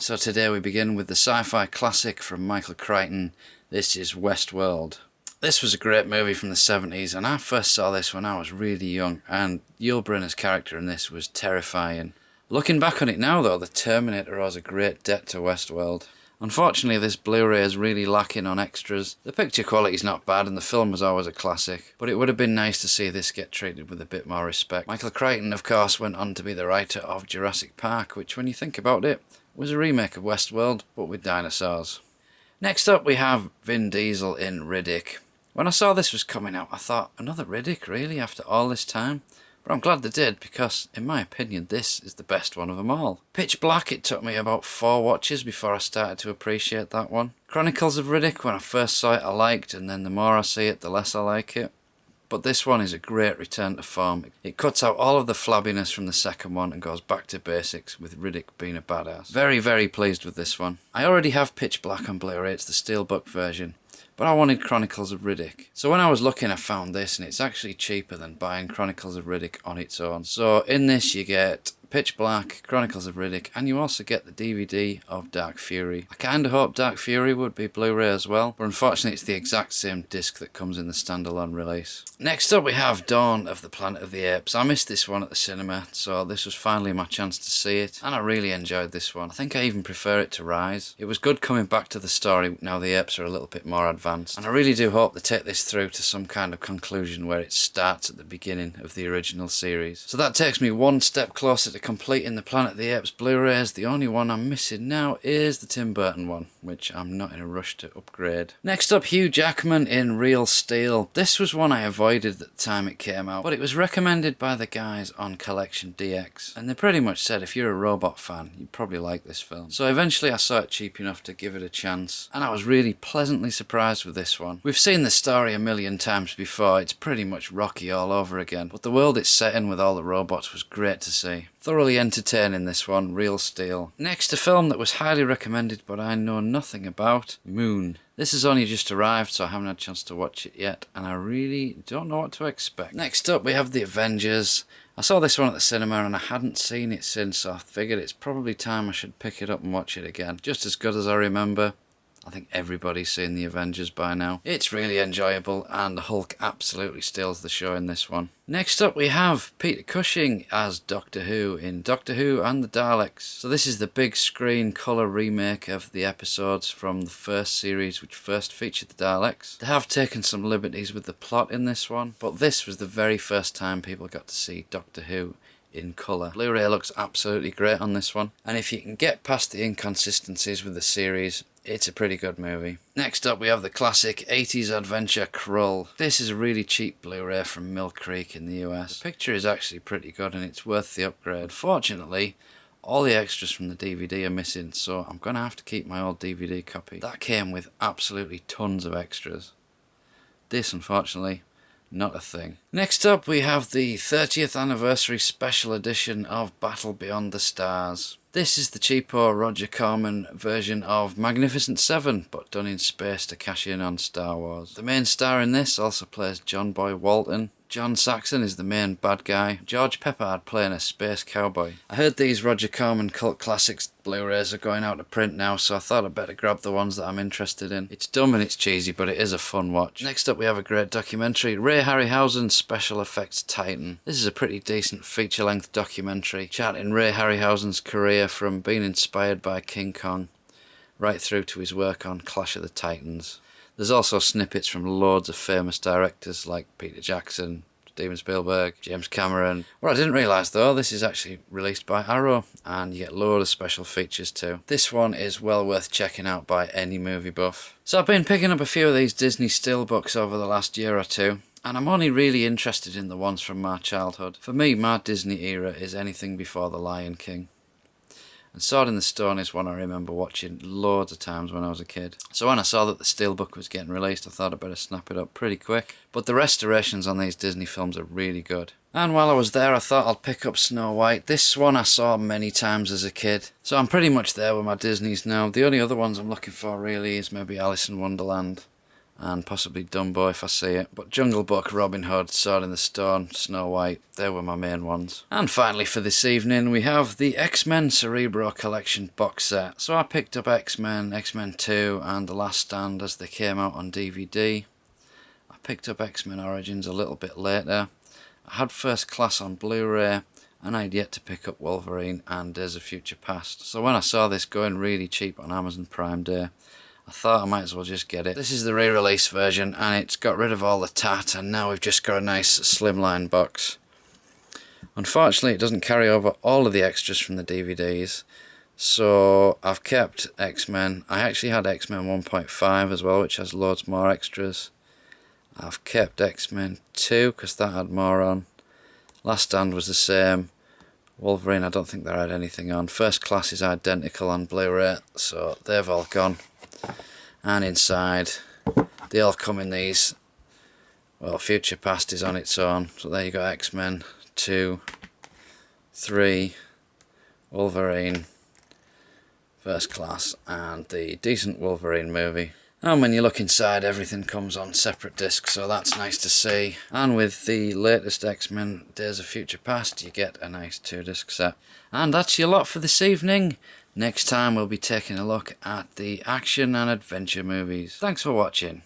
So today we begin with the sci-fi classic from Michael Crichton. This is Westworld. This was a great movie from the 70s, and I first saw this when I was really young, and Yul Brynner's character in this was terrifying. Looking back on it now though, the Terminator owes a great debt to Westworld. Unfortunately, this Blu-ray is really lacking on extras. The picture quality is not bad and the film was always a classic, but it would have been nice to see this get treated with a bit more respect. Michael Crichton, of course, went on to be the writer of Jurassic Park, which, when you think about it, was a remake of Westworld, but with dinosaurs. Next up, we have Vin Diesel in Riddick. When I saw this was coming out, I thought, another Riddick, really, after all this time? But I'm glad they did, because, in my opinion, this is the best one of them all. Pitch Black, it took me about 4 watches before I started to appreciate that one. Chronicles of Riddick, when I first saw it I liked, and then the more I see it, the less I like it. But this one is a great return to form. It cuts out all of the flabbiness from the second one and goes back to basics, with Riddick being a badass. Very, very pleased with this one. I already have Pitch Black on Blu-ray, it's the Steelbook version. But I wanted Chronicles of Riddick. So when I was looking, I found this, and it's actually cheaper than buying Chronicles of Riddick on its own. So in this you get Pitch Black, Chronicles of Riddick, and you also get the DVD of Dark Fury. I kinda hoped Dark Fury would be Blu-ray as well, but unfortunately it's the exact same disc that comes in the standalone release. Next up we have Dawn of the Planet of the Apes. I missed this one at the cinema, so this was finally my chance to see it, and I really enjoyed this one. I think I even prefer it to Rise. It was good coming back to the story now the apes are a little bit more advanced, and I really do hope they take this through to some kind of conclusion where it starts at the beginning of the original series. So that takes me one step closer to completing the Planet of the Apes Blu-rays. The only one I'm missing now is the Tim Burton one, which I'm not in a rush to upgrade. Next up, Hugh Jackman in Real Steel. This was one I avoided at the time it came out, but it was recommended by the guys on Collection DX, and they pretty much said if you're a robot fan, you'd probably like this film. So eventually I saw it cheap enough to give it a chance, and I was really pleasantly surprised with this one. We've seen the story a million times before, it's pretty much Rocky all over again, but the world it's set in with all the robots was great to see. Thoroughly entertaining, this one, Real Steel. Next, a film that was highly recommended but I know nothing about, Moon. This has only just arrived, so I haven't had a chance to watch it yet, and I really don't know what to expect. Next up we have The Avengers. I saw this one at the cinema and I hadn't seen it since, so I figured it's probably time I should pick it up and watch it again. Just as good as I remember. I think everybody's seen The Avengers by now. It's really enjoyable, and the Hulk absolutely steals the show in this one. Next up we have Peter Cushing as Doctor Who in Doctor Who and the Daleks. So this is the big screen colour remake of the episodes from the first series which first featured the Daleks. They have taken some liberties with the plot in this one, but this was the very first time people got to see Doctor Who in colour. Blu-ray looks absolutely great on this one, and if you can get past the inconsistencies with the series, it's a pretty good movie. Next up we have the classic 80s adventure Krull. This is a really cheap Blu-ray from Mill Creek in the US. The picture is actually pretty good and it's worth the upgrade. Fortunately, all the extras from the DVD are missing, so I'm going to have to keep my old DVD copy. That came with absolutely tons of extras. This, unfortunately, not a thing. Next up we have the 30th anniversary special edition of Battle Beyond the Stars. This is the cheapo Roger Corman version of Magnificent Seven, but done in space to cash in on Star Wars. The main star in this also plays John Boy Walton. John Saxon is the main bad guy. George Peppard playing a space cowboy. I heard these Roger Corman cult classics Blu-rays are going out of print now, so I thought I'd better grab the ones that I'm interested in. It's dumb and it's cheesy, but it is a fun watch. Next up we have a great documentary, Ray Harryhausen's Special Effects Titan. This is a pretty decent feature-length documentary charting Ray Harryhausen's career from being inspired by King Kong right through to his work on Clash of the Titans. There's also snippets from loads of famous directors like Peter Jackson, Steven Spielberg, James Cameron. What I didn't realise though, this is actually released by Arrow, and you get loads of special features too. This one is well worth checking out by any movie buff. So I've been picking up a few of these Disney Steelbooks over the last year or two, and I'm only really interested in the ones from my childhood. For me, my Disney era is anything before The Lion King. And Sword in the Stone is one I remember watching loads of times when I was a kid. So when I saw that the Steelbook was getting released, I thought I'd better snap it up pretty quick. But the restorations on these Disney films are really good. And while I was there, I thought I'd pick up Snow White. This one I saw many times as a kid. So I'm pretty much there with my Disneys now. The only other ones I'm looking for really is maybe Alice in Wonderland and possibly Dumbo if I see it. But Jungle Book, Robin Hood, Sword in the Stone, Snow White, they were my main ones. And finally for this evening we have the X-Men Cerebro Collection box set. So I picked up X-Men, X-Men 2 and The Last Stand as they came out on DVD. I picked up X-Men Origins a little bit later. I had First Class on Blu-ray, and I had yet to pick up Wolverine and Days of Future Past. So when I saw this going really cheap on Amazon Prime Day, I thought I might as well just get it. This is the re-release version, and it's got rid of all the tat, and now we've just got a nice slimline box. Unfortunately, it doesn't carry over all of the extras from the DVDs, so I've kept X-Men. I actually had X-Men 1.5 as well, which has loads more extras. I've kept X-Men 2 because that had more on. Last Stand was the same. Wolverine, I don't think they had anything on. First Class is identical on Blu-ray, so they've all gone. And inside, they all come in these. Well, Future Past is on its own, so there you go, X-Men 2, 3, Wolverine, First Class, and the decent Wolverine movie. And when you look inside, everything comes on separate discs, so that's nice to see. And with the latest X-Men Days of Future Past, you get a nice 2-disc set. And that's your lot for this evening. Next time we'll be taking a look at the action and adventure movies. Thanks for watching.